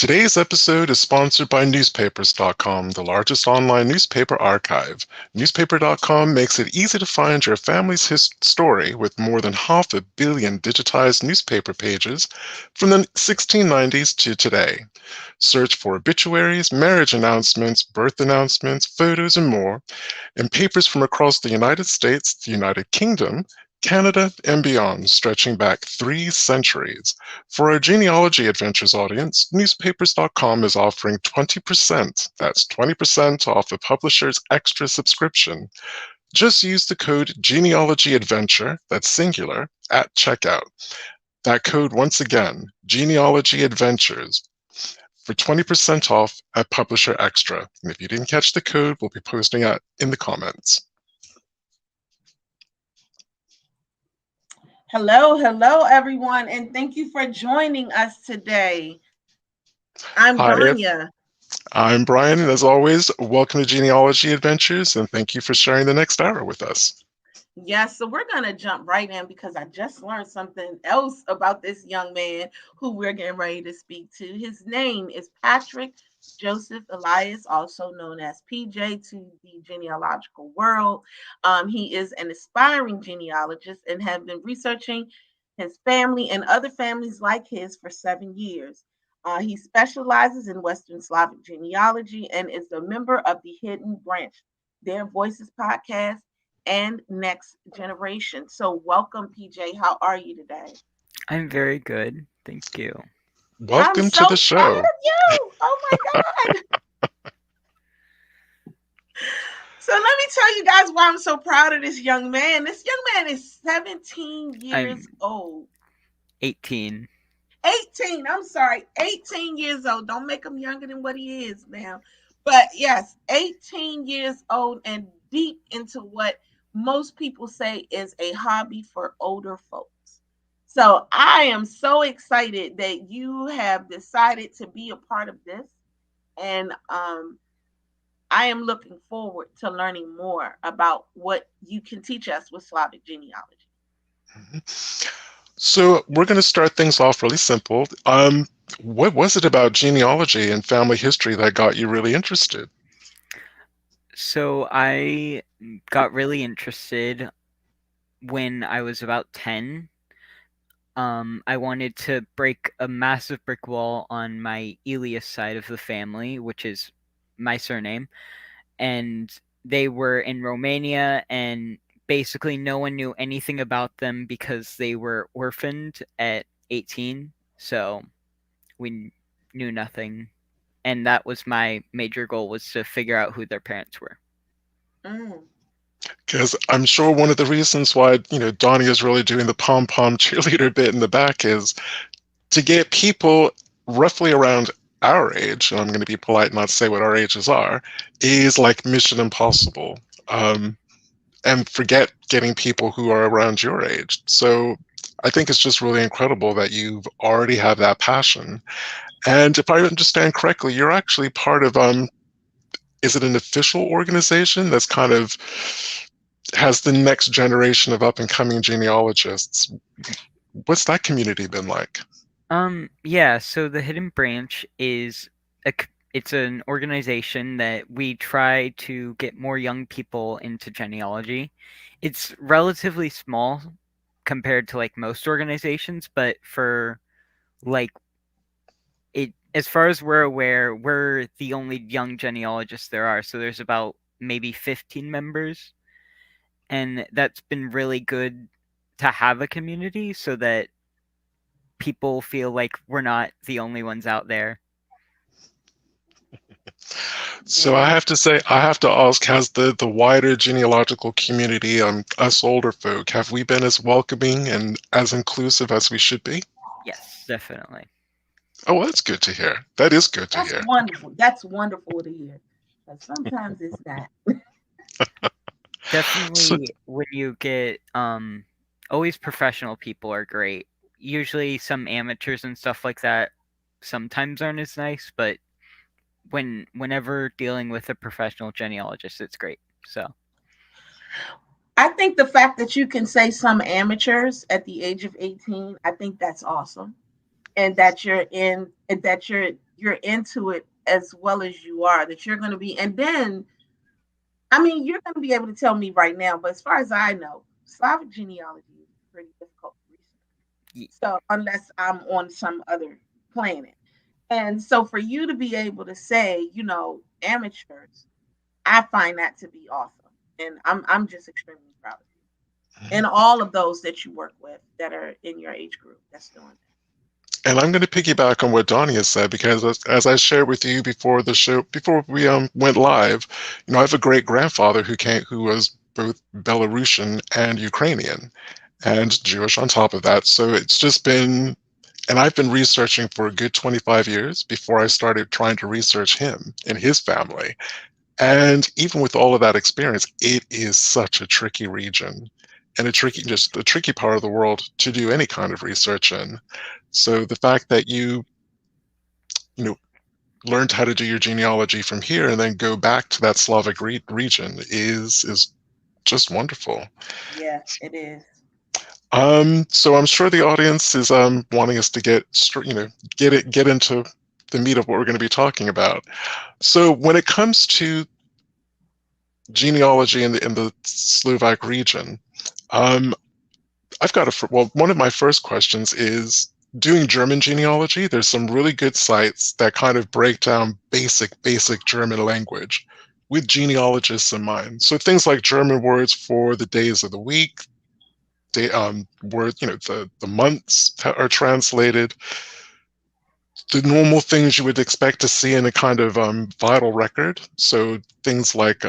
Today's episode is sponsored by newspapers.com, the largest online newspaper archive. Newspaper.com makes it easy to find your family's story with more than 500 million digitized newspaper pages from the 1690s to today. Search for obituaries, marriage announcements, birth announcements, photos, and more in papers from across the United States, the United Kingdom, Canada, and beyond, stretching back 3 centuries. For our Genealogy Adventures audience, newspapers.com is offering 20%, that's 20% off the publisher's extra subscription. Just use the code Genealogy Adventure, that's singular, at checkout. That code once again, Genealogy Adventures, for 20% off at Publisher Extra. And if you didn't catch the code, we'll be posting it in the comments. Hello, everyone, and thank you for joining us today. I'm Branya. I'm Brian, and as always, welcome to Genealogy Adventures, and thank you for sharing the next hour with us. Yes, so we're going to jump right in because I just learned something else about this young man who we're getting ready to speak to. His name is Patrick Joseph Elias, also known as PJ to the genealogical world. He is an aspiring genealogist and have been researching his family and other families like his for 7 years. He specializes in Western Slavic genealogy and is a member of the Hidden Branch, Their Voices podcast, and Next Generation. So welcome, PJ. How are you today? I'm very good. Thank you. Welcome to the show. Proud of you. Oh my God. So let me tell you guys why I'm so proud of this young man. This young man is 17 years old. 18. 18. I'm sorry. 18 years old. Don't make him younger than what he is now. But yes, 18 years old and deep into what most people say is a hobby for older folks. So I am so excited that you have decided to be a part of this. And I am looking forward to learning more about what you can teach us with Slavic genealogy. So we're going to start things off really simple. What was it about genealogy and family history that got you really interested? So I got really interested when I was about 10. I wanted to break a massive brick wall on my Elias side of the family, which is my surname. And they were in Romania, and basically no one knew anything about them because they were orphaned at 18. So we knew nothing. And that was my major goal, was to figure out who their parents were. Because I'm sure one of the reasons why, Donnie is really doing the pom-pom cheerleader bit in the back is to get people roughly around our age, and I'm going to be polite, not say what our ages are, is like mission impossible. And forget getting people who are around your age. So I think it's just really incredible that you've already have that passion. And if I understand correctly, you're actually part of, is it an official organization that's kind of has the next generation of up-and-coming genealogists? What's that community been like? Yeah, so the Hidden Branch is it's an organization that we try to get more young people into genealogy. It's relatively small compared to like most organizations, but for like it, as far as we're aware, we're the only young genealogists there are. So there's about maybe 15 members, and that's been really good to have a community so that people feel like we're not the only ones out there. So I have to ask, has the wider genealogical community, us older folk, have we been as welcoming and as inclusive as we should be? Yes, definitely. Oh, well, that's good to hear. That is good to hear. That's wonderful. That's wonderful to hear. But sometimes it's not. Definitely, when you get always professional people are great. Usually some amateurs and stuff like that sometimes aren't as nice, but whenever dealing with a professional genealogist, it's great. So I think the fact that you can say some amateurs at the age of 18, I think that's awesome. And that you're you're into it as well as you are, that you're going to be, and then, I mean, you're going to be able to tell me right now, but as far as I know, Slavic genealogy is pretty difficult to research. So, unless I'm on some other planet. And so, for you to be able to say, amateurs, I find that to be awesome. And I'm just extremely proud of you. And all of those that you work with that are in your age group that's doing that. And I'm going to piggyback on what Donnie has said, because as I shared with you before the show, before we went live, I have a great grandfather who was both Belarusian and Ukrainian, and Jewish on top of that. So it's just been, and I've been researching for a good 25 years before I started trying to research him and his family. And even with all of that experience, it is such a tricky region, and just a tricky part of the world to do any kind of research in. So the fact that you know, learned how to do your genealogy from here and then go back to that Slavic region is just wonderful. Yeah, it is. So I'm sure the audience is wanting us to get into the meat of what we're going to be talking about. So when it comes to genealogy in the Slovak region, I've got one of my first questions is, doing German genealogy, there's some really good sites that kind of break down basic German language with genealogists in mind. So things like German words for the days of the week, the months are translated, the normal things you would expect to see in a kind of vital record. So things like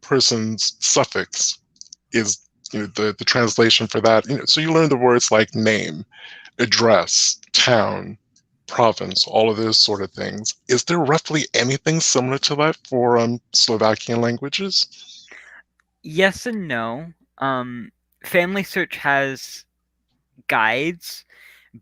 person's suffix is the translation for that. So you learn the words like name, address, town, province, all of those sort of things. Is there roughly anything similar to that for Slovakian languages? Yes and no. Family Search has guides,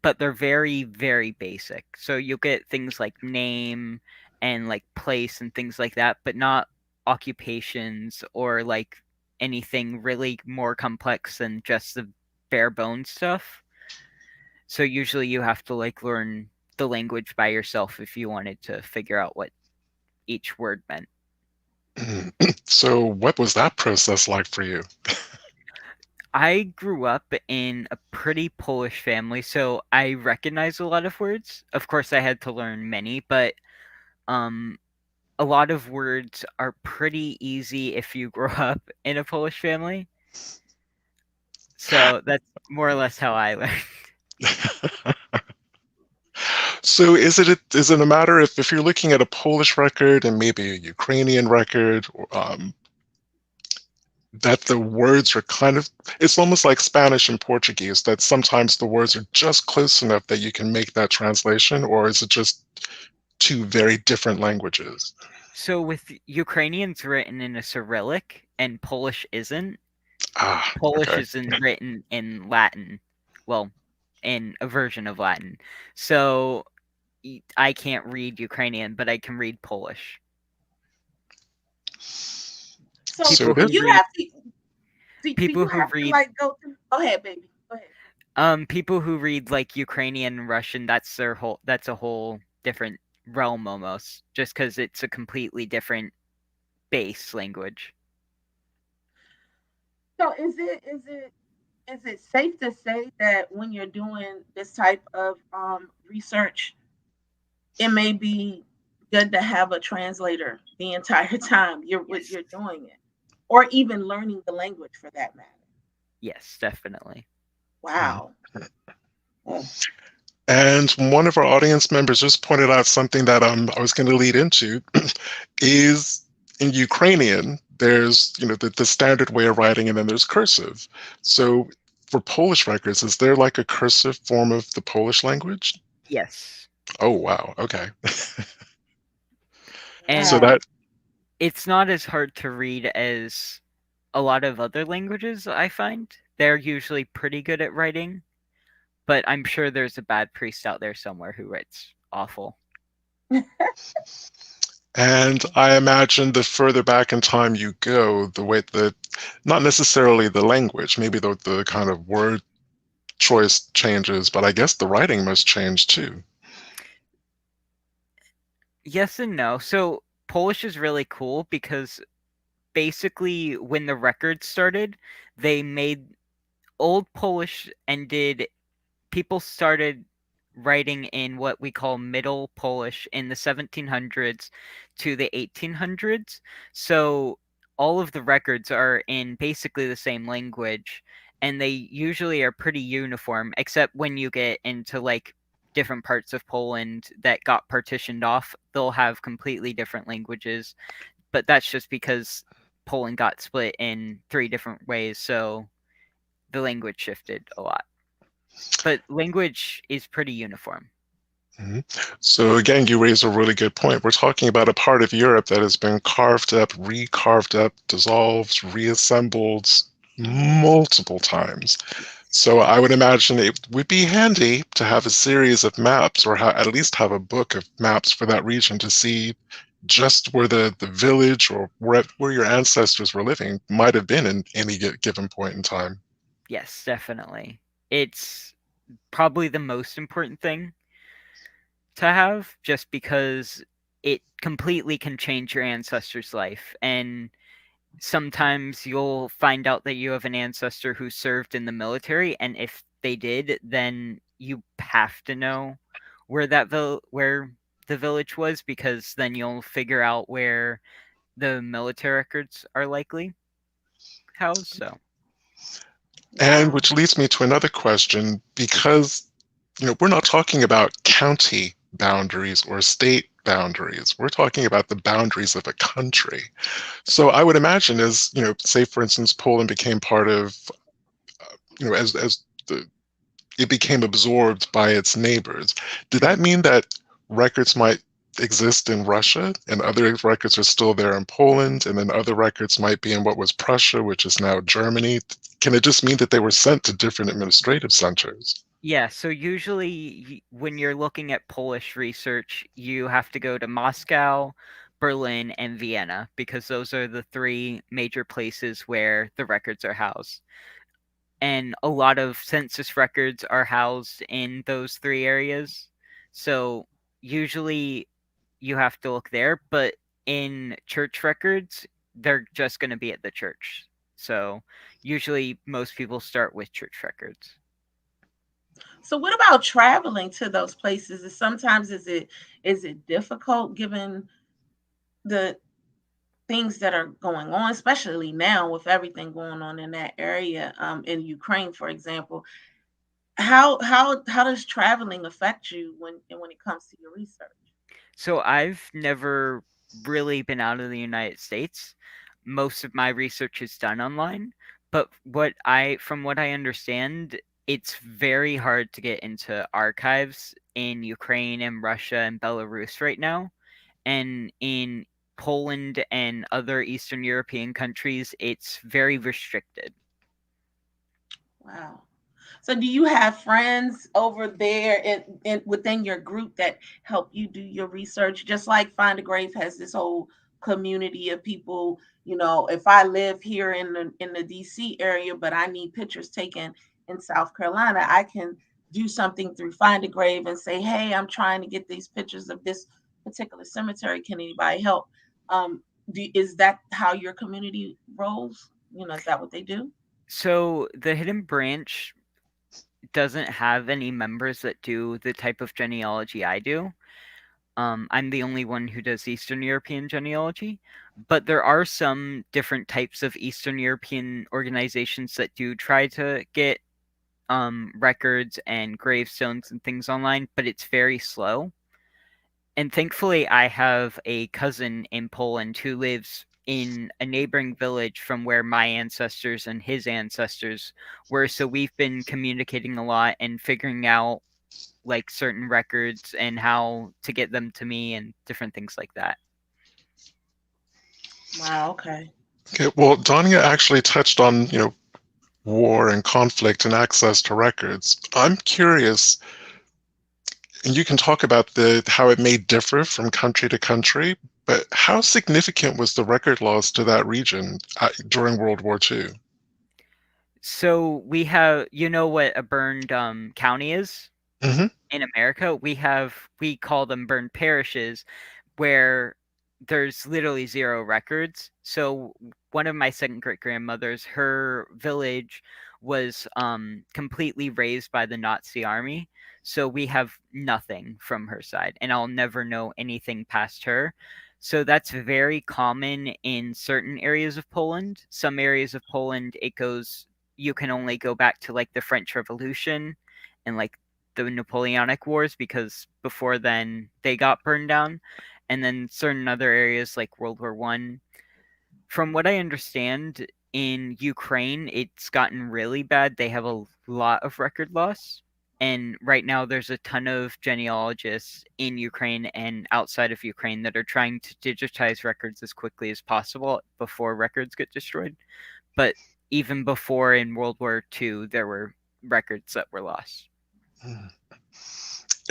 but they're very, very basic. So you'll get things like name and like place and things like that, but not occupations or like anything really more complex than just the bare bones stuff. So usually you have to like learn the language by yourself if you wanted to figure out what each word meant. So what was that process like for you? I grew up in a pretty Polish family, so I recognize a lot of words. Of course, I had to learn many, but um, a lot of words are pretty easy if you grow up in a Polish family. So that's more or less how I learned. So is it a matter if you're looking at a Polish record and maybe a Ukrainian record, that the words are it's almost like Spanish and Portuguese, that sometimes the words are just close enough that you can make that translation, or is it just two very different languages? So with Ukrainians written in a Cyrillic and Polish isn't, Polish Okay. is written in Latin. Well, in a version of Latin. So I can't read Ukrainian, but I can read Polish. So So People it who is. you read have to. Do people you who have to read like go through? Go ahead, baby. Go ahead. people who read like Ukrainian and Russian, that's a whole different realm almost, just because it's a completely different base language. So is it safe to say that when you're doing this type of research, it may be good to have a translator the entire time Yes. you're doing it, or even learning the language for that matter? Yes, definitely. Wow. Mm. And one of our audience members just pointed out something that I was going to lead into is, in Ukrainian, there's the standard way of writing, and then there's cursive. So for Polish records, is there like a cursive form of the Polish language? Yes. Oh wow, okay. So And that it's not as hard to read as a lot of other languages, I find. They're usually pretty good at writing, but I'm sure there's a bad priest out there somewhere who writes awful. And I imagine the further back in time you go, the way that, not necessarily the language, maybe the kind of word choice changes, but I guess the writing must change too. Yes and no. So Polish is really cool because basically when the records started, they made old Polish and did people started writing in what we call Middle Polish in the 1700s to the 1800s. So all of the records are in basically the same language, and they usually are pretty uniform, except when you get into like different parts of Poland that got partitioned off, they'll have completely different languages. But that's just because Poland got split in three different ways, so the language shifted a lot. But language is pretty uniform. Mhm. So again, you raise a really good point. We're talking about a part of Europe that has been carved up, re-carved up, dissolved, reassembled multiple times. So I would imagine it would be handy to have a series of maps, or at least have a book of maps for that region to see just where the village or where your ancestors were living might have been in any given point in time. Yes, definitely. It's probably the most important thing to have just because it completely can change your ancestor's life. And sometimes you'll find out that you have an ancestor who served in the military, and if they did, then you have to know where where the village was, because then you'll figure out where the military records are likely housed. So And Wow. which leads me to another question, because we're not talking about county boundaries or state boundaries. We're talking about the boundaries of a country. So I would imagine as, say for instance, Poland became part of, as it became absorbed by its neighbors. Did that mean that records might exist in Russia and other records are still there in Poland, and then other records might be in what was Prussia, which is now Germany? Can it just mean that they were sent to different administrative centers? yeah, so usually when you're looking at Polish research, you have to go to Moscow, Berlin, and Vienna, because those are the three major places where the records are housed. And a lot of census records are housed in those three areas. So usually you have to look there, but in church records, they're just going to be at the church. So usually most people start with church records. So what about traveling to those places? Is it difficult given the things that are going on, especially now with everything going on in that area, in Ukraine, for example? How does traveling affect you when it comes to your research? So I've never really been out of the United States. Most of my research is done online, but from what I understand, it's very hard to get into archives in Ukraine and Russia and Belarus right now. And in Poland and other Eastern European countries, it's very restricted. Wow. So do you have friends over there within your group that help you do your research? Just like Find a Grave has this whole community of people, if I live here in the DC area, but I need pictures taken in South Carolina, I can do something through Find a Grave and say, "Hey, I'm trying to get these pictures of this particular cemetery. Can anybody help?" Is that how your community rolls? Is that what they do? So the Hidden Branch doesn't have any members that do the type of genealogy I do. I'm the only one who does Eastern European genealogy, but there are some different types of Eastern European organizations that do try to get records and gravestones and things online, but it's very slow. And thankfully, I have a cousin in Poland who lives in a neighboring village from where my ancestors and his ancestors were. So we've been communicating a lot and figuring out like certain records and how to get them to me and different things like that. Wow. Okay. Okay, well, Dania actually touched on, war and conflict and access to records. I'm curious, and you can talk about the how it may differ from country to country, but how significant was the record loss to that region during World War II? So we have, you know what a burned county is Hmm. in America? We call them burned parishes, where there's literally zero records. So one of my second great grandmothers, her village was completely razed by the Nazi army. So we have nothing from her side, and I'll never know anything past her. So that's very common in certain areas of Poland. Some areas of Poland, you can only go back to like the French Revolution and like the Napoleonic Wars, because before then they got burned down. And then certain other areas like World War One. From what I understand, in Ukraine, it's gotten really bad. They have a lot of record loss. And right now, there's a ton of genealogists in Ukraine and outside of Ukraine that are trying to digitize records as quickly as possible before records get destroyed. But even before in World War II, there were records that were lost. And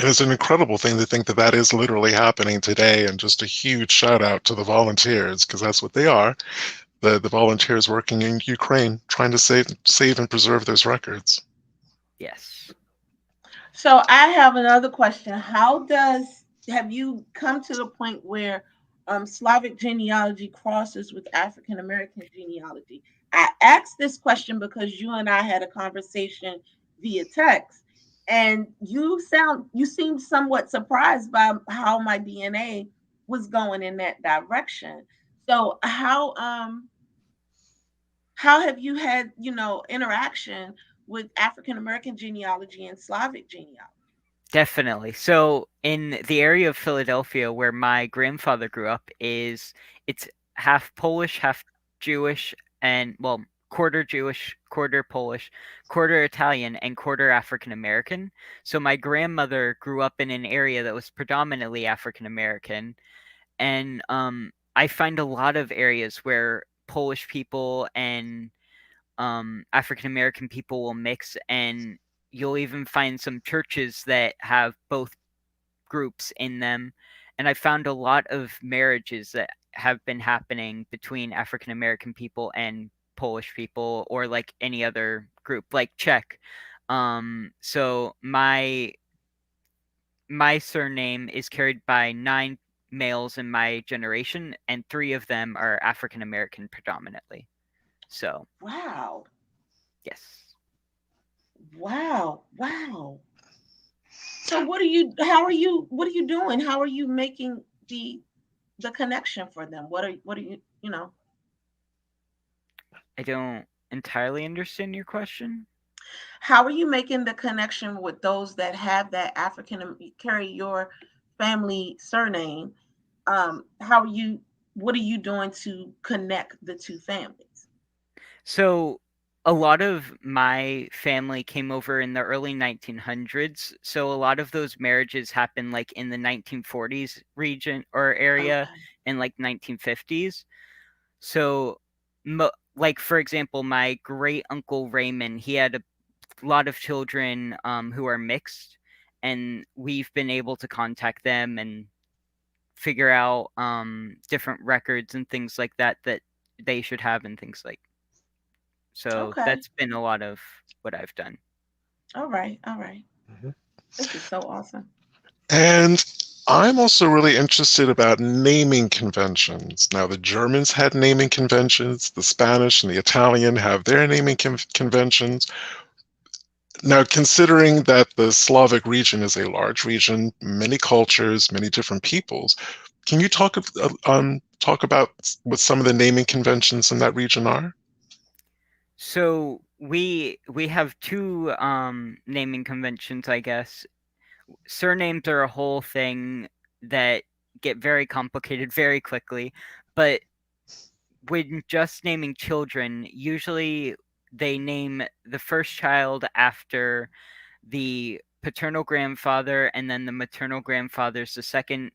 it's an incredible thing to think that that is literally happening today. And just a huge shout out to the volunteers, because that's what they are. The volunteers working in Ukraine, trying to save and preserve those records. Yes. So I have another question. Have you come to the point where Slavic genealogy crosses with African American genealogy? I asked this question because you and I had a conversation via text, and you seemed somewhat surprised by how my DNA was going in that direction. So how have you had, interaction with African American genealogy and Slavic genealogy? Definitely. So in the area of Philadelphia where my grandfather grew up, it's half Polish, half Jewish, and well, quarter Jewish, quarter Polish, quarter Italian, and quarter African American. So my grandmother grew up in an area that was predominantly African American, and I find a lot of areas where Polish people and African American people will mix, and you'll even find some churches that have both groups in them. And I found a lot of marriages that have been happening between African American people and Polish people, or like any other group, like Czech. So my surname is carried by 9 males in my generation, and 3 of them are African American predominantly. So Wow. yes. Wow. Wow. So what are you doing? How are you making the connection for them? What are you? I don't entirely understand your question. How are you making the connection with those that have that carry your family surname? How are you what are you doing to connect the two families? So, a lot of my family came over in the early 1900s. So, a lot of those marriages happened like in the 1940s region or area, Okay. and like 1950s. So, like for example, my great uncle Raymond, he had a lot of children who are mixed, and we've been able to contact them and figure out different records and things like that that they should have and things like. So Okay. that's been a lot of what I've done. All right. All right. Mhm. This is so awesome. And I'm also really interested about naming conventions. Now, the Germans had naming conventions, the Spanish and the Italian have their naming conventions. Now, considering that the Slavic region is a large region, many cultures, many different peoples, can you talk about what some of the naming conventions in that region are? So we have two naming conventions, I guess. Surnames are a whole thing that get very complicated very quickly, but when just naming children, usually they name the first child after the paternal grandfather, and then the maternal grandfather's the second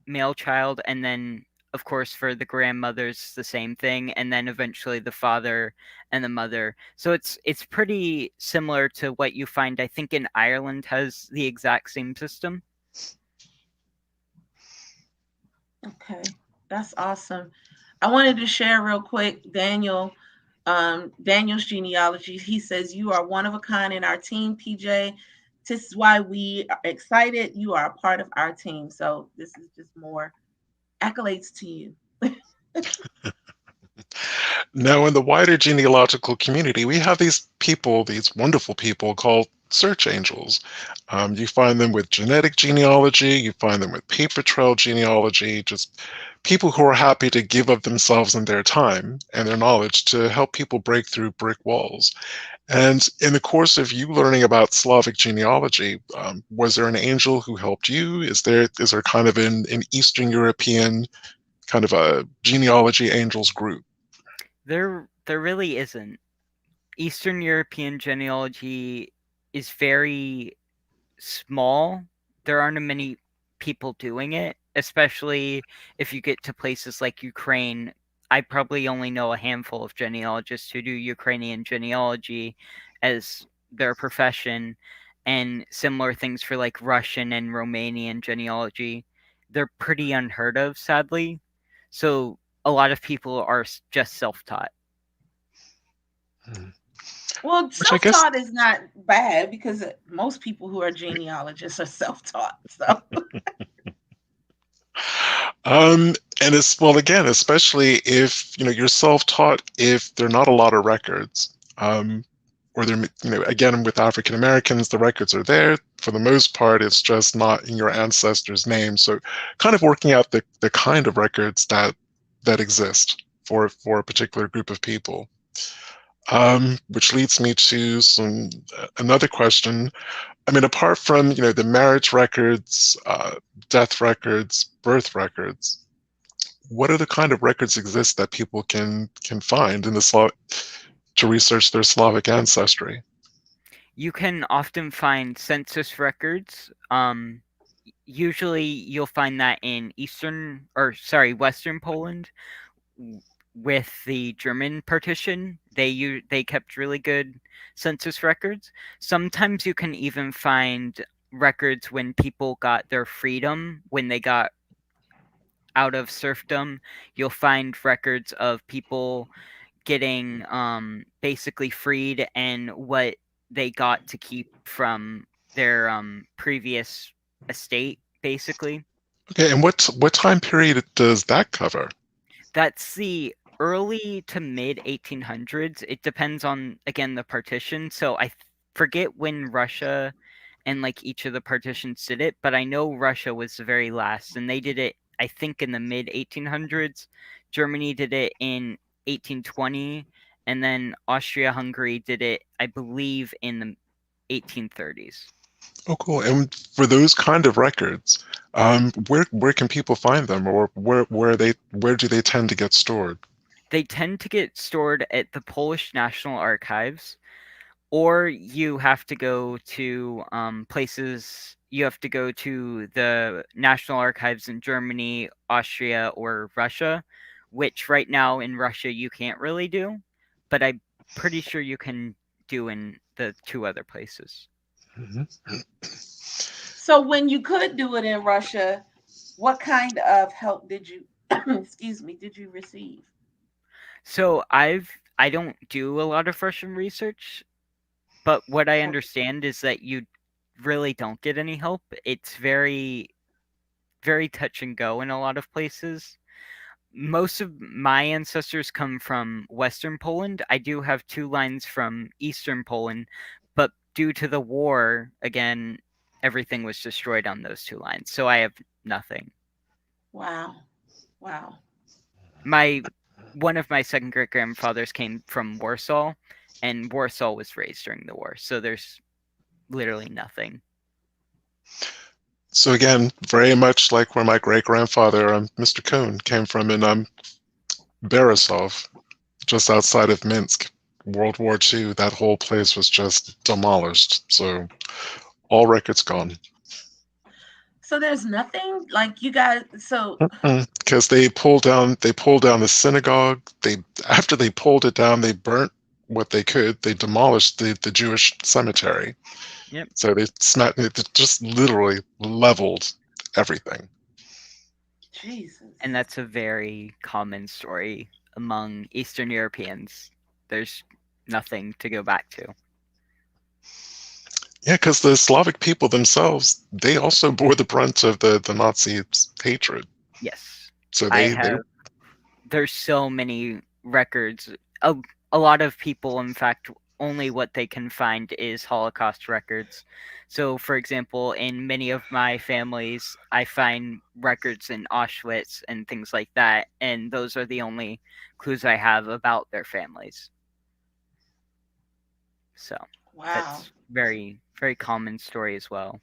male child, and then of course for the grandmothers the same thing, and then eventually the father and the mother. So it's pretty similar to what you find, I think, in Ireland has the exact same system. Okay. That's awesome. I wanted to share real quick, Daniel's genealogy. He says, "You are one of a kind in our team, PJ. This is why we are excited. You are a part of our team." So this is just more. accolades to you. Now, in the wider genealogical community, we have these people, these wonderful people called search angels. You find them with genetic genealogy, you find them with paper trail genealogy, just people who are happy to give of themselves and their time and their knowledge to help people break through brick walls. And in the course of you learning about Slavic genealogy, was there an angel who helped you? Is there kind of an Eastern European kind of a genealogy angels group? There really isn't. Eastern European genealogy is very small. There aren't many people doing it, especially if you get to places like Ukraine. I probably only know a handful of genealogists who do Ukrainian genealogy as their profession, and similar things for like Russian and Romanian genealogy. They're pretty unheard of, sadly. So a lot of people are just self-taught. Hmm. Well, Which I guess, self-taught is not bad because most people who are genealogists are self-taught. So, um, and it's, well, again, especially if, you're self-taught, if there are not a lot of records, or they're, again, with African Americans, the records are there. For the most part, it's just not in your ancestors' name. So kind of working out the kind of records that exist for a particular group of people. Which leads me to another question. I mean, apart from the marriage records, death records, birth records, what other kind of records exist that people can find in to research their Slavic ancestry? You can often find census records. Usually you'll find that in Western Poland with the German partition. They kept really good census records. Sometimes you can even find records when people got their freedom, when they got out of serfdom. You'll find records of people getting basically freed and what they got to keep from their previous estate, basically. Okay, and what time period does that cover? That's the early to mid 1800s. It depends on, again, the partition. So I forget when Russia and like each of the partitions did it, but I know Russia was the very last, and they did it, I think, in the mid 1800s. Germany did it in 1820, and then Austria-Hungary did it, I believe, in the 1830s. Oh, cool. And for those kind of records, where can people find them, or where do they tend to get stored? They tend to get stored at the Polish National Archives, or you have to go to places. You have to go to the National Archives in Germany, Austria, or Russia, which right now in Russia you can't really do, but I'm pretty sure you can do in the two other places. Mhm. so when you could do it in Russia, what kind of help did you, excuse me, did you receive? So I don't do a lot of Russian research, but what I Okay. understand is that you really don't get any help. It's very, very touch and go in a lot of places. Most of my ancestors come from Western Poland. I do have two lines from Eastern Poland, but due to the war, again, everything was destroyed on those two lines. So I have nothing. Wow. Wow. My One of my second great grandfathers came from Warsaw, and Warsaw was raised during the war. So there's literally nothing. So again, very much like where my great grandfather, Mr. Cohn, came from in Borisov, just outside of Minsk. World War II, that whole place was just demolished. So all records gone. So there's nothing like you guys. So Because they pulled down the synagogue. After they pulled it down, they burnt what they could. They demolished the Jewish cemetery. Yep. So they just literally leveled everything. Jesus. And that's a very common story among Eastern Europeans. There's nothing to go back to. Yeah, because the Slavic people themselves, they also bore the brunt of the Nazi hatred. Yes. So I they have there's so many records. A, a lot of people, in fact, only what they can find is Holocaust records. So, for example, in many of my families, I find records in Auschwitz and things like that, and those are the only clues I have about their families. So, Wow. that's very, very common story as well.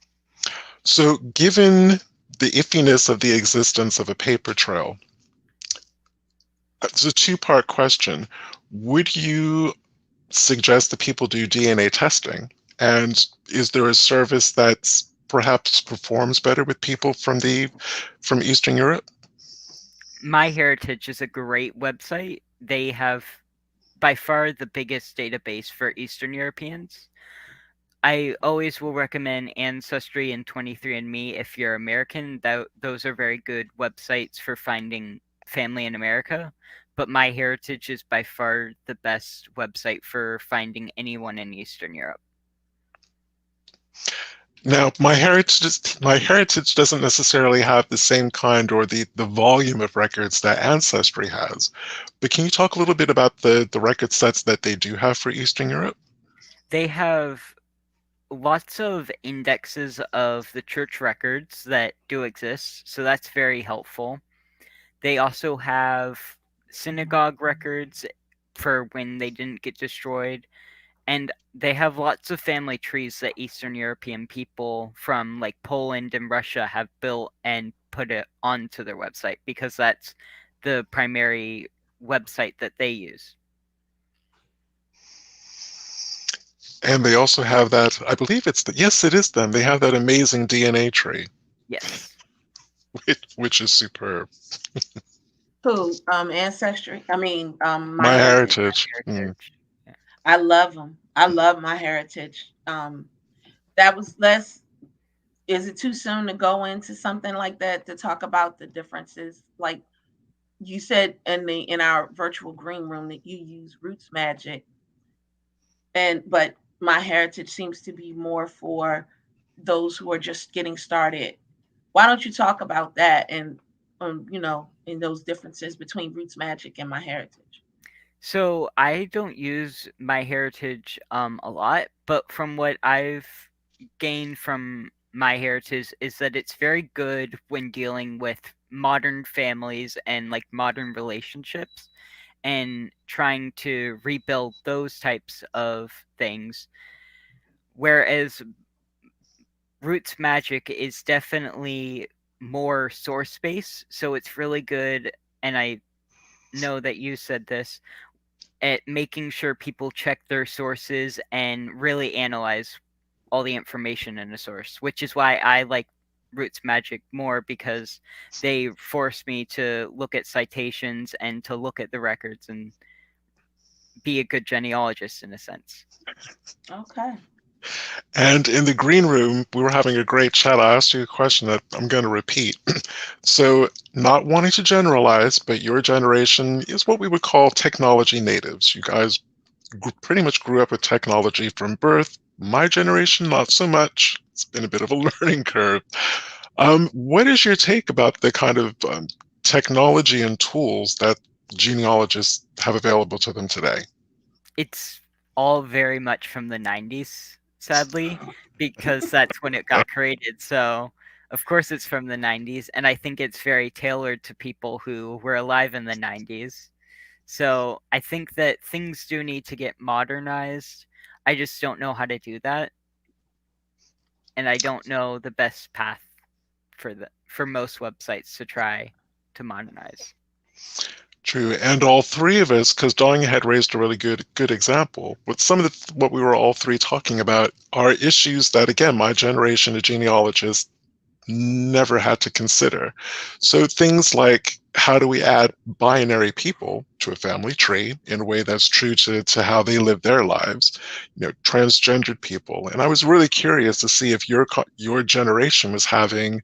so given the iffiness of the existence of a paper trail, it's a two-part question. Would you suggest that people do DNA testing? And is there a service that's perhaps performs better with people from Eastern Europe? My Heritage is a great website. They have by far the biggest database for Eastern Europeans. I always will recommend Ancestry and 23andMe if you're American. Those are very good websites for finding family in America. But My Heritage is by far the best website for finding anyone in Eastern Europe. Now, my heritage doesn't necessarily have the same kind or the volume of records that Ancestry has. But can you talk a little bit about the record sets that they do have for Eastern Europe? They have lots of indexes of the church records that do exist, so that's very helpful. They also have synagogue records for when they didn't get destroyed, and they have lots of family trees that Eastern European people from like Poland and Russia have built and put it onto their website because that's the primary website that they use. And they also have that, I believe yes, it is them. They have that amazing DNA tree, Yes. which is superb. Who? Ancestry. I mean, my My heritage. heritage. Heritage. Yeah. I love them. I love my heritage. That was less. Is it too soon to go into something like that to talk about the differences? Like you said in our virtual green room that you use roots magic, and but my heritage seems to be more for those who are just getting started. Why don't you talk about that and in those differences between roots magic and my heritage? So I don't use My Heritage a lot, but from what I've gained from My Heritage is that it's very good when dealing with modern families and like modern relationships and trying to rebuild those types of things. Whereas Roots Magic is definitely more source based, so it's really good. And I know that you said this at making sure people check their sources and really analyze all the information in a source, which is why I like Roots Magic more because they force me to look at citations and to look at the records and be a good genealogist in a sense. Okay. And in the green room, we were having a great chat. I asked you a question that I'm going to repeat. So, not wanting to generalize, but your generation is what we would call technology natives. You guys pretty much grew up with technology from birth. My generation, not so much. It's been a bit of a learning curve. What is your take about the kind of technology and tools that genealogists have available to them today? It's all very much from the 90s, sadly, because that's when it got created. So, of course, it's from the 90s, and I think it's very tailored to people who were alive in the 90s. So, I think that things do need to get modernized. I just don't know how to do that, and I don't know the best path for most websites to try to modernize. True, and all three of us, because Dong had raised a really good example. With some of what we were all three talking about are issues that, again, my generation of genealogists never had to consider. So things like how do we add binary people to a family tree in a way that's true to how they live their lives, transgendered people. And I was really curious to see if your generation was having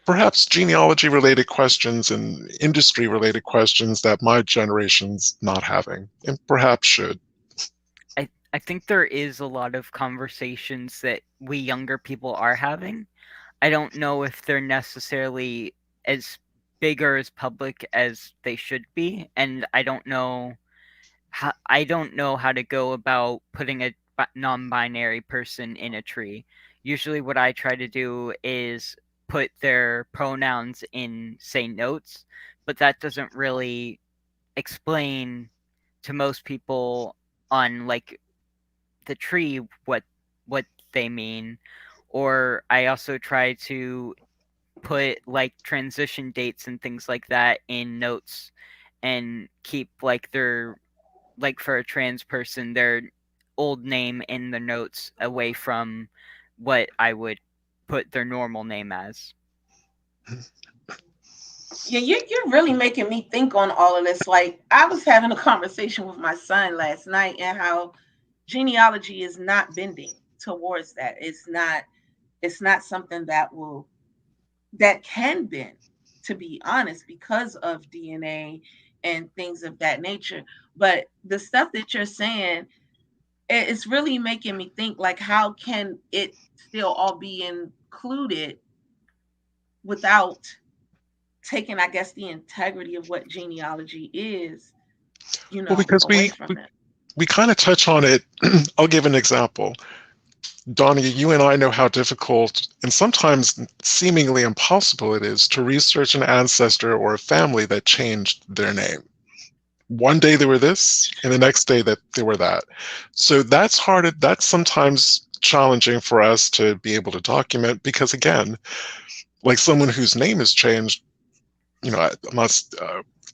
perhaps genealogy related questions and industry related questions that my generation's not having and perhaps should. I think there is a lot of conversations that we younger people are having. I don't know if they're necessarily as big or as public as they should be, and I don't know how to go about putting a non-binary person in a tree. Usually what I try to do is put their pronouns in, say, notes, but that doesn't really explain to most people on like the tree what they mean. Or I also try to put like transition dates and things like that in notes and keep like their, like for a trans person, their old name in the notes away from what I would put their normal name as. Yeah, you're really making me think on all of this. Like, I was having a conversation with my son last night, and how genealogy is not bending towards that. It's not something that can bend, to be honest, because of DNA and things of that nature. But the stuff that you're saying, it's really making me think, like, how can it still all be included without taking, I guess, the integrity of what genealogy is, Well, because away from it. we kind of touch on it. I'll give an example. Donnie, you and I know how difficult and sometimes seemingly impossible it is to research an ancestor or a family that changed their name. One day they were this, and the next day that they were that. So that's hard. That's sometimes challenging for us to be able to document because, again, like someone whose name has changed, I'm not,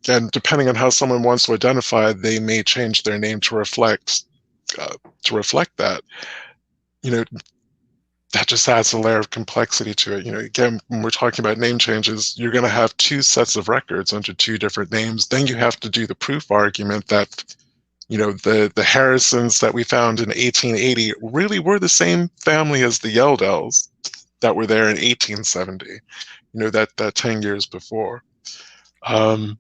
again, depending on how someone wants to identify, they may change their name uh, to reflect that. You know, that just adds a layer of complexity to it. Again, when we're talking about name changes, you're going to have two sets of records under two different names. Then you have to do the proof argument that, the Harrisons that we found in 1880 really were the same family as the Yeldells that were there in 1870, that 10 years before. Um,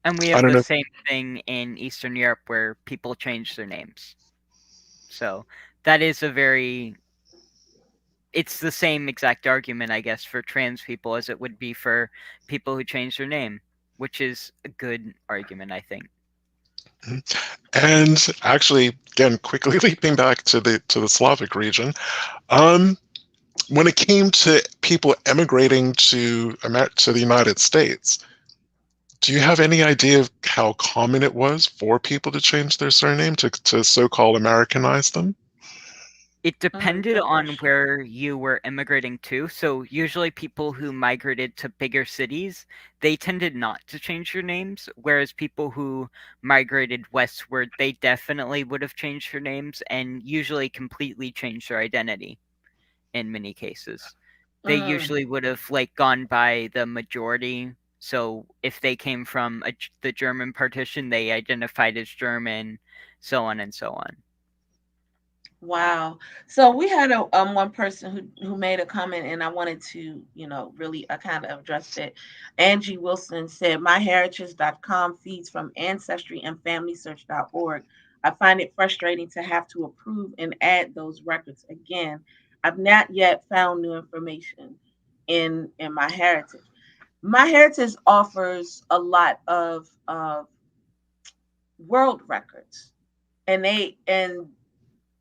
And we I have don't the know. same thing in Eastern Europe where people change their names. So that is a very, it's the same exact argument, I guess, for trans people as it would be for people who change their name, which is a good argument, I think. And actually, again, quickly leaping back to the Slavic region, um, when it came to people emigrating to the United States, do you have any idea of how common it was for people to change their surname to so-called Americanize them? It depended Good on question. where you were immigrating to. So usually people who migrated to bigger cities, they tended not to change their names, whereas people who migrated westward, they definitely would have changed their names and usually completely changed their identity in many cases. They Mm, usually would have like gone by the majority. So if they came from the German partition, they identified as German, so on and so on. wow. So we had a one person who made a comment, and I wanted to, really kind of address it. Angie Wilson said, myheritage.com feeds from Ancestry and FamilySearch.org. I find it frustrating to have to approve and add those records again. I've not yet found new information in my heritage. My heritage offers a lot of world records, and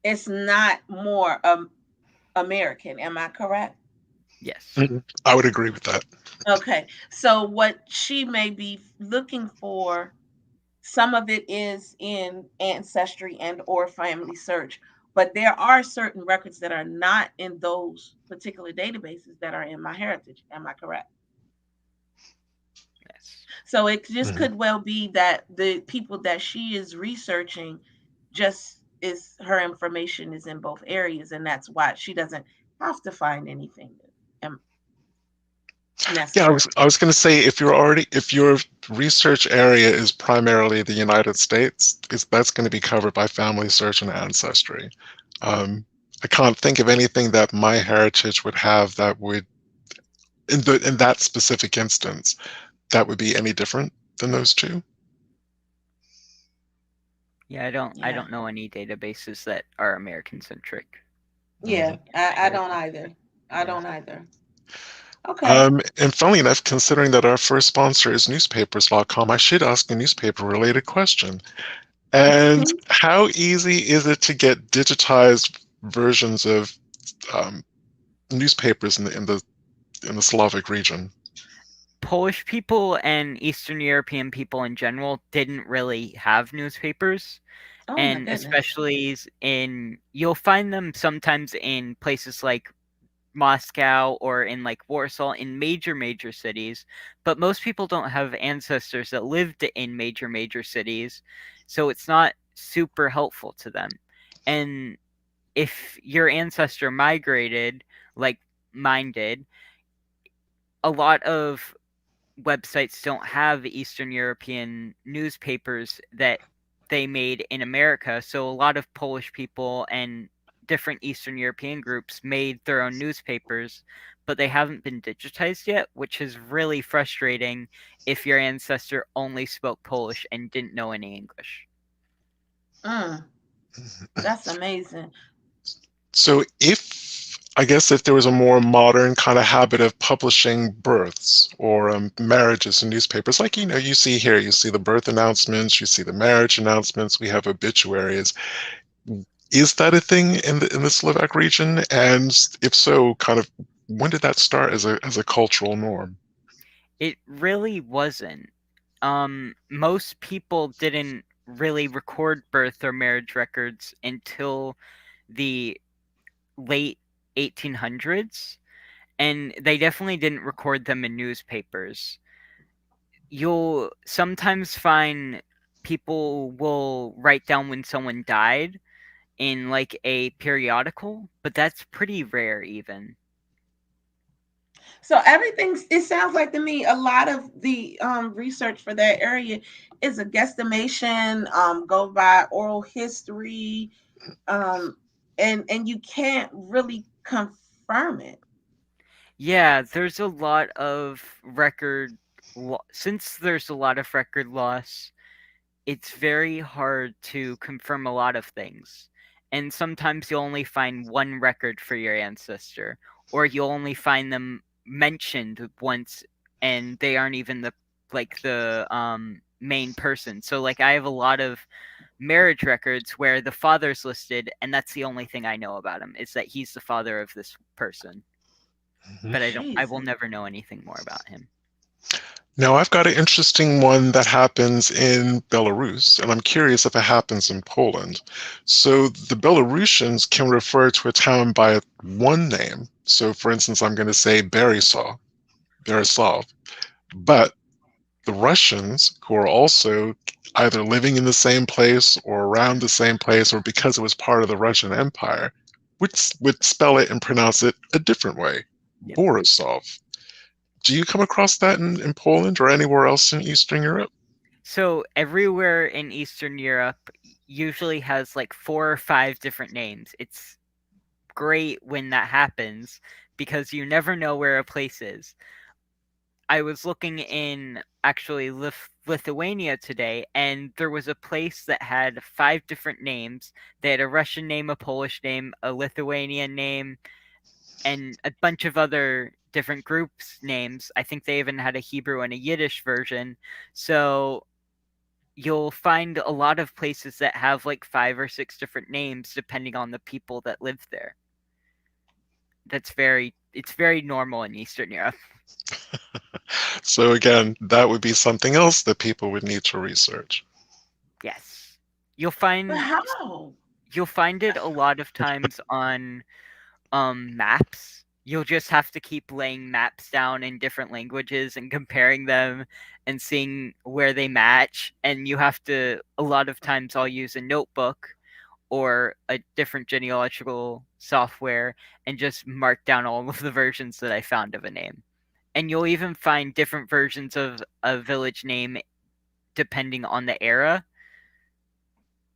it's not more American. Am I correct? Yes. Mhm. I would agree with that. Okay. So what she may be looking for, some of it is in Ancestry and or Family Search, but there are certain records that are not in those particular databases that are in my heritage. Am I correct? Yes. So it just Mhm. could well be that the people that she is researching, just is her information is in both areas, and that's why she doesn't have to find anything Yeah, necessarily. I was going to say if your research area is primarily the United States, that's going to be covered by Family Search and Ancestry. Um, I can't think of anything that my heritage would have that would in that specific instance that would be any different than those two. Yeah, I Yeah. don't know any databases that are American centric Yeah, in my I don't heritage. either. I Yeah. don't either. Okay. And funnily enough, considering that our first sponsor is newspapers.com, I should ask a newspaper related question. And how easy is it to get digitized versions of um, newspapers in the Slavic region? Polish people and Eastern European people in general didn't really have newspapers, Oh my and goodness. especially you'll find them sometimes in places like Moscow or in like Warsaw, in major cities, but most people don't have ancestors that lived in major cities, so it's not super helpful to them. And if your ancestor migrated like mine did, a lot of websites don't have Eastern European newspapers that they made in America. So a lot of Polish people and different Eastern European groups made their own newspapers, but they haven't been digitized yet, which is really frustrating if your ancestor only spoke Polish and didn't know any English. Mm, that's amazing. So I guess if there was a more modern kind of habit of publishing births or marriages in newspapers, like, you see here, you see the birth announcements, you see the marriage announcements, we have obituaries. Is that a thing in the Slovak region? And if so, kind of when did that start as a cultural norm? It really wasn't. Most people didn't really record birth or marriage records until the late 1800s, and they definitely didn't record them in newspapers. You'll sometimes find people will write down when someone died in like a periodical, but that's pretty rare even. So everything's it sounds like to me a lot of the research for that area is a guesstimation, go by oral history, um, and you can't really confirm it. Yeah, there's a lot of since there's a lot of record loss, it's very hard to confirm a lot of things. And sometimes you'll only find one record for your ancestor, or you'll only find them mentioned once and they aren't even the main person. So like I have a lot of marriage records where the father's listed and that's the only thing I know about him is that he's the father of this person. Mhm. But I will Jesus. never know anything more about him. Now, I've got an interesting one that happens in Belarus, and I'm curious if it happens in Poland. So the Belarusians can refer to a town by one name. So, for instance, I'm going to say Borislav. But the Russians, who are also either living in the same place or around the same place, or because it was part of the Russian Empire, would spell it and pronounce it a different way, Yep. Borisov. Do you come across that in Poland or anywhere else in Eastern Europe? So everywhere in Eastern Europe usually has like 4 or 5 different names. It's great when that happens because you never know where a place is. I was looking in actually Lithuania today, and there was a place that had 5 different names. They had a Russian name, a Polish name, a Lithuanian name, and a bunch of other different groups' names. I think they even had a Hebrew and a Yiddish version. So you'll find a lot of places that have like 5 or 6 different names depending on the people that live there. It's very normal in Eastern Europe. So again, that would be something else that people would need to research. Yes. You'll But find how? you'll find it a lot of times on maps. You'll just have to keep laying maps down in different languages and comparing them and seeing where they match, and you have to a lot of times I'll use a notebook or a different genealogical software and just mark down all of the versions that I found of a name. And you'll even find different versions of a village name depending on the era,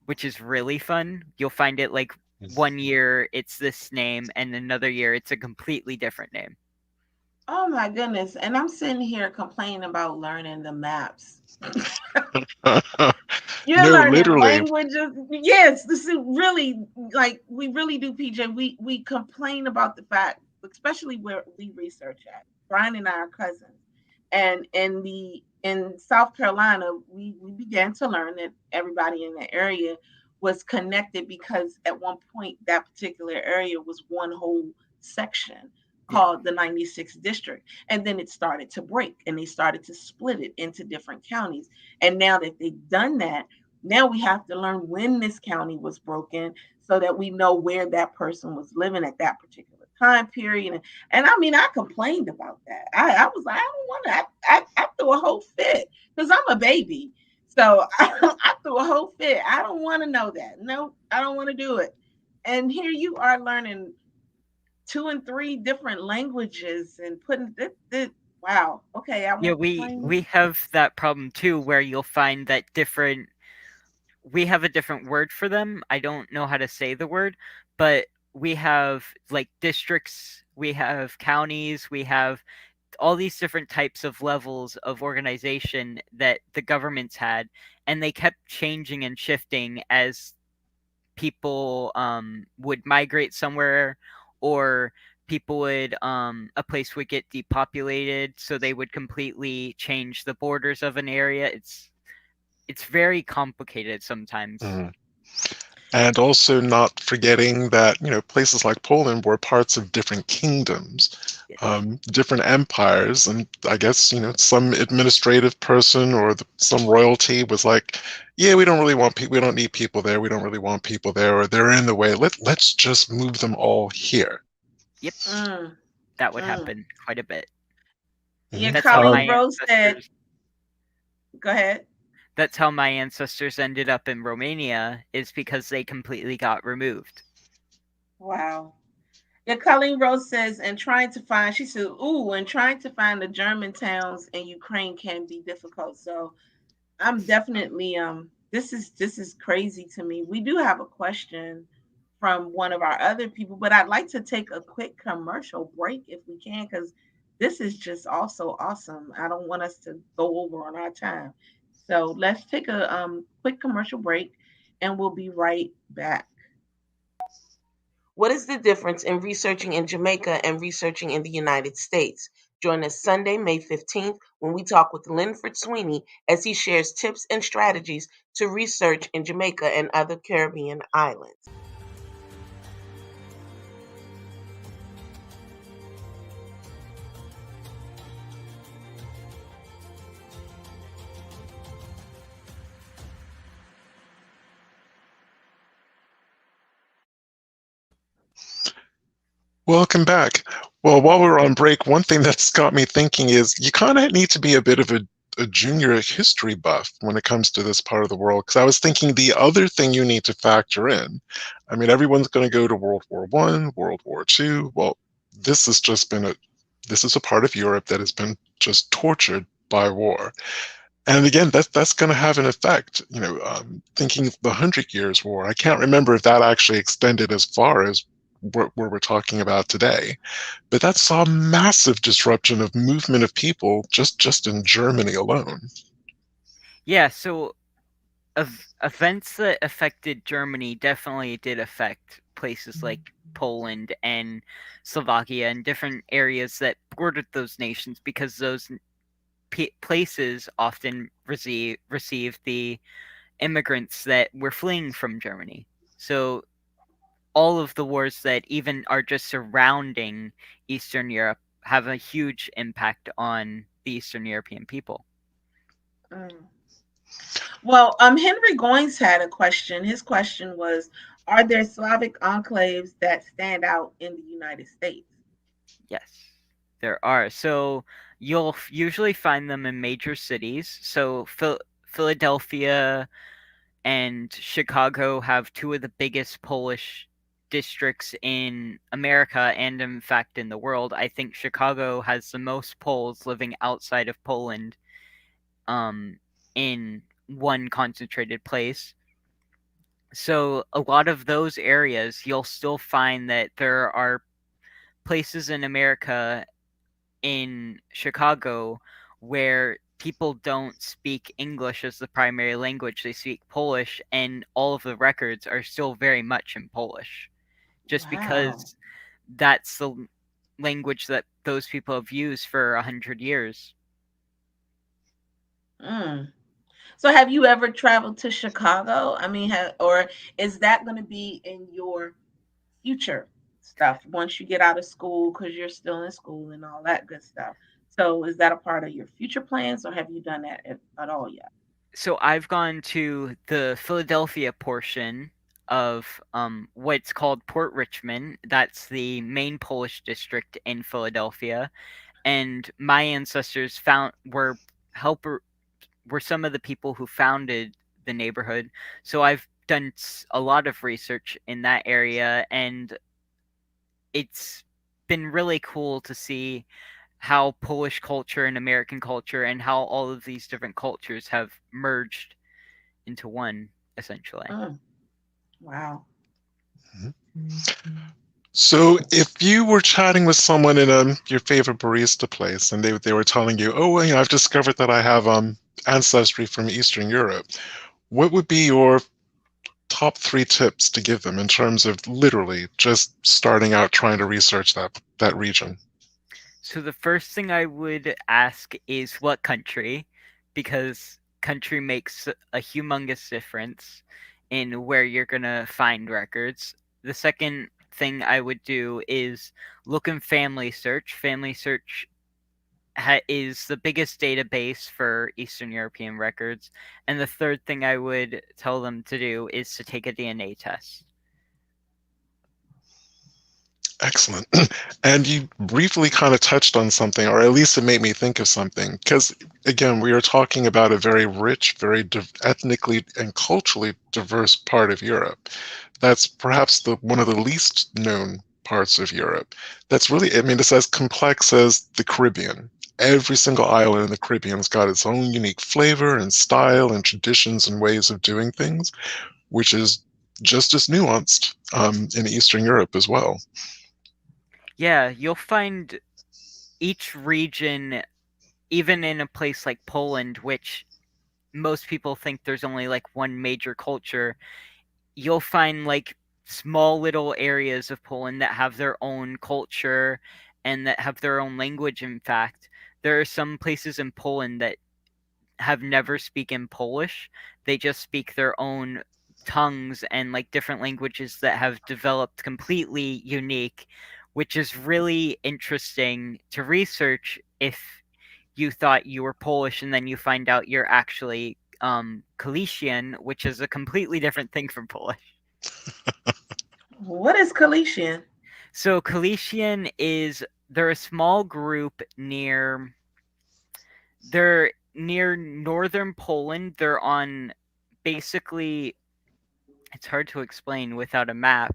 which is really fun. You'll find it like one year it's this name and another year it's a completely different name. Oh my goodness. And I'm sitting here complaining about learning the maps. You're No, learning literally. languages. Yes, this is really like we really do, PJ. We complain about the fact, especially where we research at. Brian and I are cousins, and in South Carolina, we began to learn that everybody in the area was connected because at one point that particular area was one whole section Yeah. called the 96th district, and then it started to break and they started to split it into different counties. And now that they've done that, now we have to learn when this county was broken so that we know where that person was living at that particular time period. And I mean, I complained about that. I was like, I don't want to. I threw a whole fit because I'm a baby. So I threw a whole fit. I don't want to know that. No, I don't want to do it. And here you are learning two and three different languages and putting this. Wow. Okay, I Yeah, won't we complain. we have that problem too, where you'll find that we have a different word for them. I don't know how to say the word, but we have like districts, we have counties, we have all these different types of levels of organization that the governments had, and they kept changing and shifting as people would migrate somewhere, or people would a place would get depopulated, so they would completely change the borders of an area. It's very complicated sometimes. Mhm. And also not forgetting that, places like Poland were parts of different kingdoms, Yes. different empires, and I guess, some administrative person or some royalty was like, yeah, we don't really want people, we don't need people there, we don't really want people there, or they're in the way. Let's just move them all here. Yep, Mm, that would mm. happen quite a bit. Yeah, Mhm. That's how Colleen my Rose said, ancestors go ahead. that's how my ancestors ended up in Romania, is because they completely got removed. Wow. Yeah, Colleen Rose says, and trying to find, she said, ooh, and trying to find the German towns in Ukraine can be difficult. So I'm definitely this is crazy to me. We do have a question from one of our other people, but I'd like to take a quick commercial break if we can, because this is just also awesome. I don't want us to go over on our time. So let's take a quick commercial break and we'll be right back. What is the difference in researching in Jamaica and researching in the United States? Join us Sunday, May 15th, when we talk with Linford Sweeney as he shares tips and strategies to research in Jamaica and other Caribbean islands. Welcome back. Well, while we're on break, one thing that's got me thinking is you kind of need to be a bit of a junior history buff when it comes to this part of the world. Because I was thinking the other thing you need to factor in, I mean, everyone's going to go to World War One, World War Two. Well, this has just been this is a part of Europe that has been just tortured by war. And again, that's going to have an effect. Thinking of the Hundred Years' War, I can't remember if that actually extended as far as where we're talking about today, but that saw massive disruption of movement of people just in Germany alone. Yeah, so events that affected Germany definitely did affect places like Poland and Slovakia and different areas that bordered those nations, because those places often received the immigrants that were fleeing from Germany. So all of the wars that even are just surrounding Eastern Europe have a huge impact on the Eastern European people. Mm. Well, Henry Goins had a question. His question was, are there Slavic enclaves that stand out in the United States? Yes, there are. So you'll usually find them in major cities. So Philadelphia and Chicago have two of the biggest Polish districts in America, and in fact in the world. I think Chicago has the most Poles living outside of Poland, um, in one concentrated place. So a lot of those areas, you'll still find that there are places in America, in Chicago, where people don't speak English as the primary language. They speak Polish, and all of the records are still very much in Polish, just Wow. because that's the language that those people have used for 100 years. Mm. So have you ever traveled to Chicago? I mean, or is that going to be in your future stuff once you get out of school because you're still in school and all that good stuff? So is that a part of your future plans or have you done that at all yet? So I've gone to the Philadelphia portion of what's called Port Richmond. That's the main Polish district in Philadelphia, and my ancestors found helper were some of the people who founded the neighborhood. So I've done a lot of research in that area, and it's been really cool to see how Polish culture and American culture and how all of these different cultures have merged into one, essentially. Mm. Wow. Mhm. So, if you were chatting with someone in your favorite barista place, and they were telling you, "Oh, well, I've discovered that I have ancestry from Eastern Europe," what would be your top three tips to give them in terms of literally just starting out trying to research that region? So the first thing I would ask is what country, because country makes a humongous difference in where you're going to find records. The second thing I would do is look in Family Search. Family Search is the biggest database for Eastern European records. And the third thing I would tell them to do is to take a DNA test. Excellent. And you briefly kind of touched on something, or at least it made me think of something. Because again, we are talking about a very rich, very ethnically and culturally diverse part of Europe. That's perhaps one of the least known parts of Europe. That's really, I mean, it's as complex as the Caribbean. Every single island in the Caribbean's got its own unique flavor and style and traditions and ways of doing things, which is just as nuanced in Eastern Europe as well. Yeah, you'll find each region, even in a place like Poland, which most people think there's only like one major culture, you'll find like small little areas of Poland that have their own culture and that have their own language. In fact, there are some places in Poland that have never speaken Polish. They just speak their own tongues and like different languages that have developed completely unique, which is really interesting to research if you thought you were Polish and then you find out you're actually Galician, which is a completely different thing from Polish. What is Galician? So Galician is they're a small group they're near northern Poland. They're on basically it's hard to explain without a map.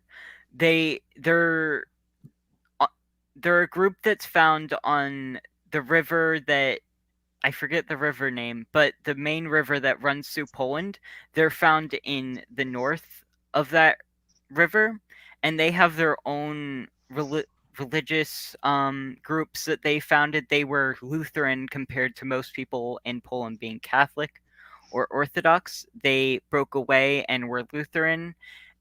They uh, they're a group that's found on the river that I forget the river name, but the main river that runs through Poland, they're found in the north of that river, and they have their own religious groups that they founded. They were Lutheran compared to most people in Poland being Catholic or Orthodox. They broke away and were Lutheran,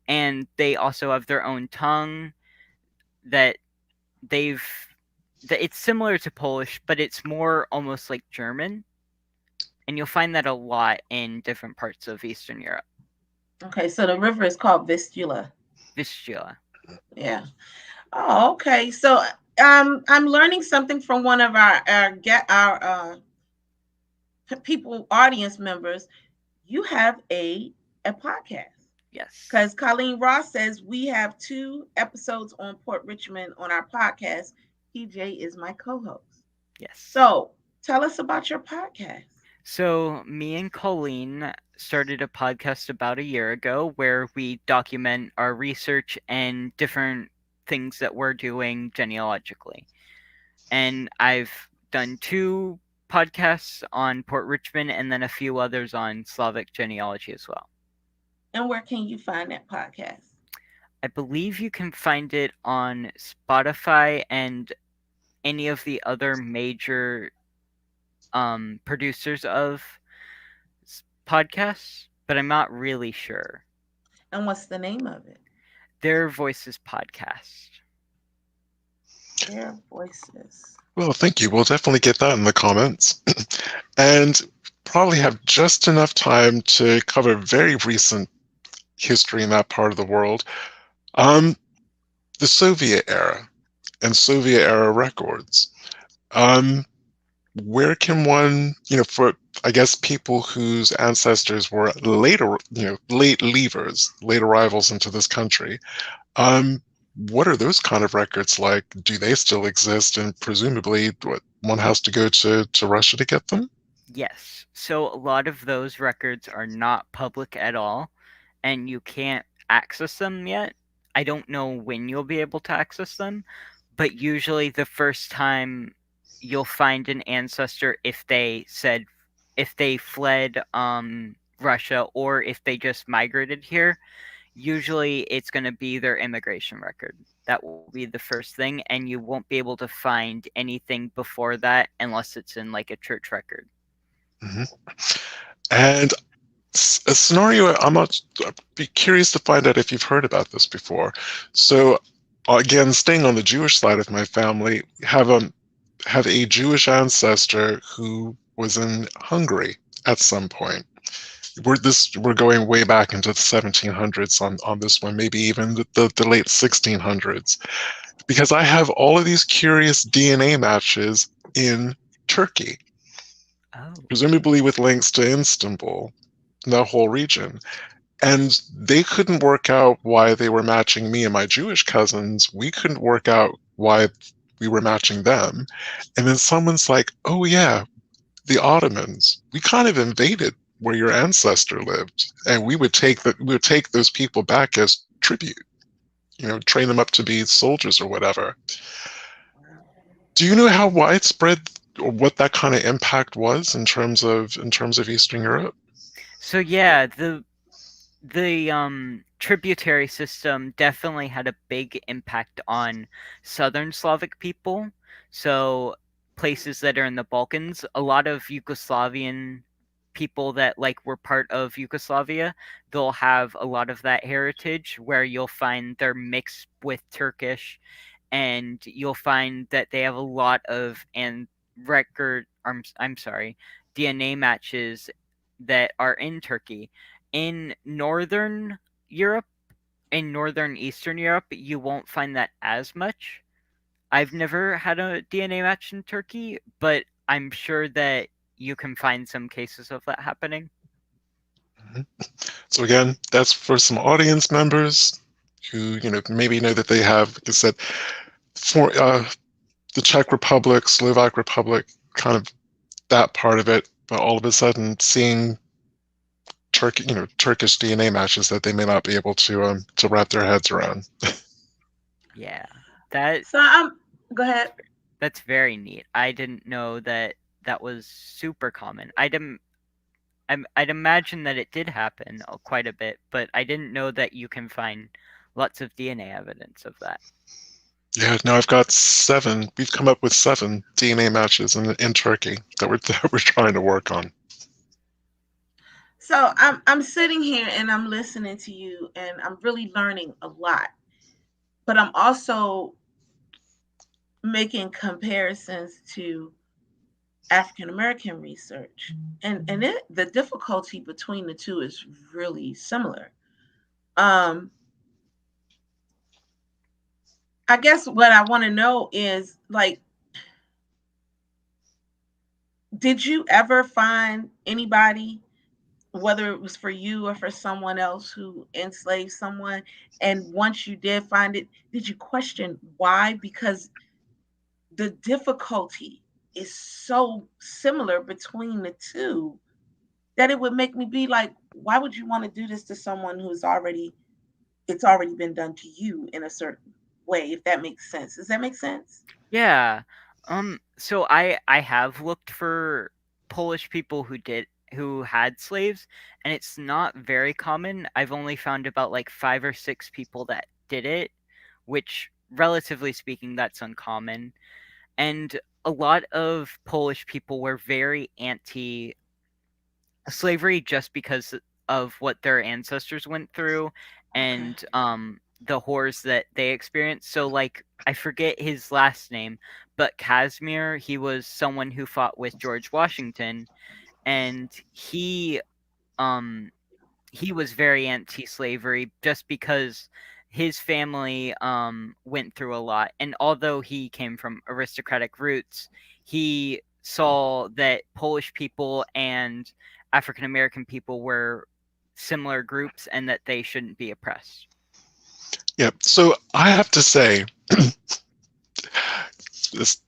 and they also have their own tongue that they've it's similar to Polish, but it's more almost like German, and you'll find that a lot in different parts of Eastern Europe. Okay, so the river is called Vistula. Vistula. Yeah. Oh, okay. So I'm learning something from one of our people audience members. You have a podcast. Yes. Because Colleen Ross says we have 2 episodes on Port Richmond on our podcast. PJ is my co-host. Yes. So tell us about your podcast. So me and Colleen started a podcast about a year ago where we document our research and different things that we're doing genealogically. And I've done 2 podcasts on Port Richmond and then a few others on Slavic genealogy as well. And where can you find that podcast? I believe you can find it on Spotify and any of the other major producers of podcasts, but I'm not really sure. And what's the name of it? Their Voices podcast. Their voices. Well, thank you. We'll definitely get that in the comments. And probably have just enough time to cover very recent history in that part of the world. Um, the Soviet era and Soviet era records. Um, where can one, for I guess people whose ancestors were later, late leavers, late arrivals into this country, what are those kind of records like? Do they still exist? And presumably, one has to go to Russia to get them? Yes. So a lot of those records are not public at all, and you can't access them yet. I don't know when you'll be able to access them, but usually the first time you'll find an ancestor if they fled Russia or if they just migrated here, usually it's going to be their immigration record. That will be the first thing, and you won't be able to find anything before that unless it's in like a church record. Hmm. And a scenario I'd be curious to find out if you've heard about this before. So, again, staying on the Jewish side of my family, have a Jewish ancestor who was in Hungary at some point. We're going way back into the 1700s on this one, maybe even the late 1600s, because I have all of these curious DNA matches in Turkey, Oh. presumably with links to Istanbul, that whole region. And they couldn't work out why they were matching me and my Jewish cousins. We couldn't work out why we were matching them. And then someone's like, oh, yeah, the Ottomans, we kind of invaded where your ancestor lived. And we would take those people back as tribute, train them up to be soldiers or whatever. Do you know how widespread or what that kind of impact was in terms of Eastern Europe? So yeah, the tributary system definitely had a big impact on southern Slavic people. So places that are in the Balkans, a lot of Yugoslavian people that like were part of Yugoslavia, they'll have a lot of that heritage where you'll find they're mixed with Turkish, and you'll find that they have a lot of and record I'm sorry, DNA matches that are in Turkey. In northern Europe, in northern Eastern Europe, you won't find that as much. I've never had a DNA match in Turkey, but I'm sure that you can find some cases of that happening. Mhm. So again, that's for some audience members who, maybe know that they have, like I said, for the Czech Republic, Slovak Republic, kind of that part of it, but all of a sudden seeing Turkish DNA matches that they may not be able to wrap their heads around. Yeah. That So I'm go ahead. that's very neat. I didn't know that that was super common. I'd imagine that it did happen quite a bit, but I didn't know that you can find lots of DNA evidence of that. Yeah, now I've got seven. We've come up with seven DNA matches in Turkey that we're that we're trying to work on. So I'm sitting here and I'm listening to you and I'm really learning a lot. But I'm also making comparisons to African American research. And the difficulty between the two is really similar. Um I guess what I want to know is like, did you ever find anybody, whether it was for you or for someone else, who enslaved someone? And once you did find it, did you question why? Because the difficulty is so similar between the two that it would make me be like, why would you want to do this to someone who's already, it's already been done to you in a certain way, if that makes sense. Does that make sense? Yeah. So I have looked for Polish people who had slaves, and it's not very common. I've only found about like 5 or 6 people that did it, which relatively speaking that's uncommon. And a lot of Polish people were very anti slavery just because of what their ancestors went through, Okay. and the horrors that they experienced. So, like, I forget his last name, but Casimir, he was someone who fought with George Washington, and um he was very anti-slavery just because his family went through a lot, and although he came from aristocratic roots, he saw that Polish people and African American people were similar groups and that they shouldn't be oppressed. Yeah. So I have to say, this,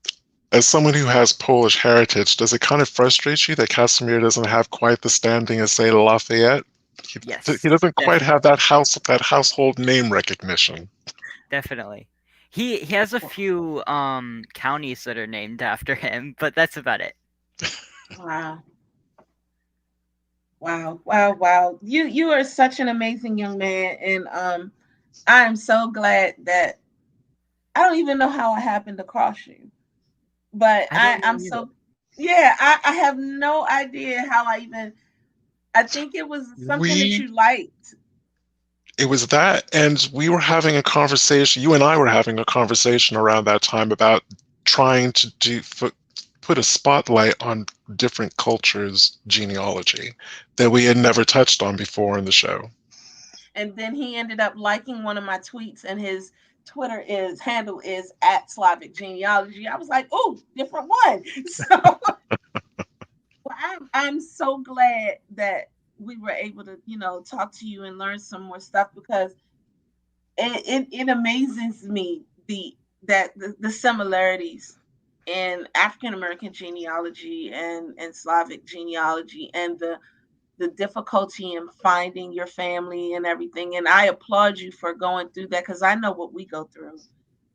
as someone who has Polish heritage, does it kind of frustrate you that Casimir doesn't have quite the standing as, say, Lafayette? He, he Yes, doesn't quite have definitely. that household name recognition. Definitely. He has a few counties that are named after him, but that's about it. Wow. Wow. Wow. Wow. You are such an amazing young man. And I am so glad that I don't even know how I happened across you. But I don't I'm know either. so yeah, I have no idea how I even I think it was something that We you liked. It was that, and we were having a conversation. You and I were having a conversation around that time about trying to put a spotlight on different cultures' genealogy that we had never touched on before in the show. And then he ended up liking one of my tweets, and his Twitter is handle is at Slavic Genealogy. I was like, oh, different one. So well, I'm so glad that we were able to, talk to you and learn some more stuff because it amazes me the similarities in African American genealogy and Slavic genealogy and the difficulty in finding your family and everything. And I applaud you for going through that because I know what we go through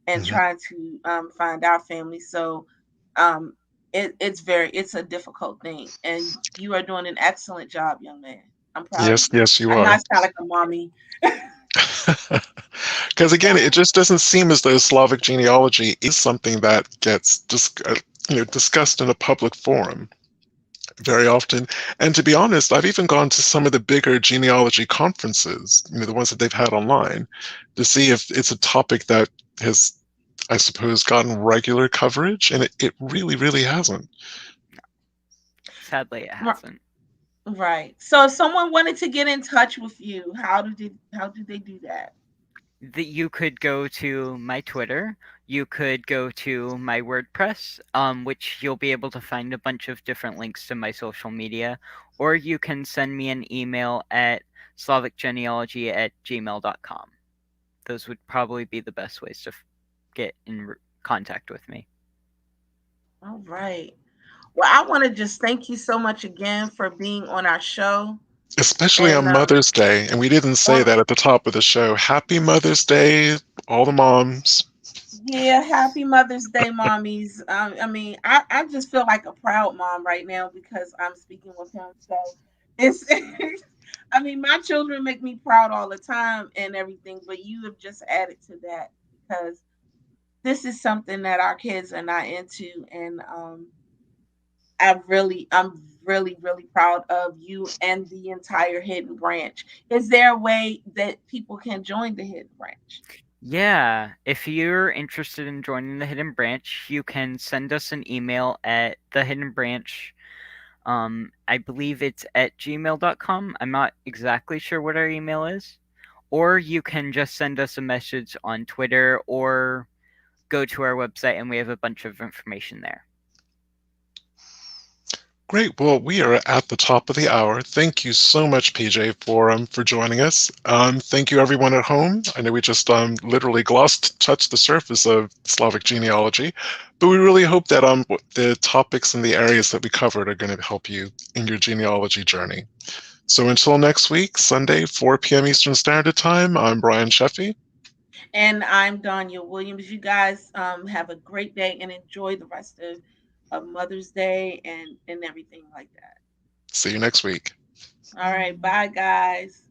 and Mhm. trying to find our family. So um, it's a difficult thing, and you are doing an excellent job, young man. I'm proud of Yes, you. yes, you I know I are. sound like a mommy. Because again, it Wow. just doesn't seem as though Slavic genealogy is something that gets discussed in a public forum very often. And to be honest, I've even gone to some of the bigger genealogy conferences, the ones that they've had online, to see if it's a topic that has, I suppose, gotten regular coverage, and it really, really hasn't. Sadly, it R- hasn't. Right. So if someone wanted to get in touch with you, how do they do that? That you could go to my Twitter, you could go to my WordPress, which you'll be able to find a bunch of different links to my social media, or you can send me an email at slavicgenealogy@gmail.com. Those would probably be the best ways to get in contact with me. All right. Well, I want to just thank you so much again for being on our show. Especially And on Mother's Day, and we didn't say on that at the top of the show. Happy Mother's Day, all the moms. Yeah, happy Mother's Day, mommies. I mean, I just feel like a proud mom right now because I'm speaking with him. So it's, I mean, my children make me proud all the time and everything, but you have just added to that because this is something that our kids are not into, and I'm really, really proud of you and the entire Hidden Branch. Is there a way that people can join the Hidden Branch? Yeah, if you're interested in joining the Hidden Branch, you can send us an email at the Hidden Branch. I believe it's at gmail.com. I'm not exactly sure what our email is. Or you can just send us a message on Twitter or go to our website and we have a bunch of information there. Great. Well, we are at the top of the hour. Thank you so much, PJ, for joining us. Thank you, everyone at home. I know we just literally touched the surface of Slavic genealogy, but we really hope that the topics and the areas that we covered are going to help you in your genealogy journey. So until next week, Sunday, 4 p.m. Eastern Standard Time, I'm Brian Sheffy. And I'm Danya Williams. You guys have a great day and enjoy the rest of Mother's Day and everything like that. See you next week. All right. Bye, guys.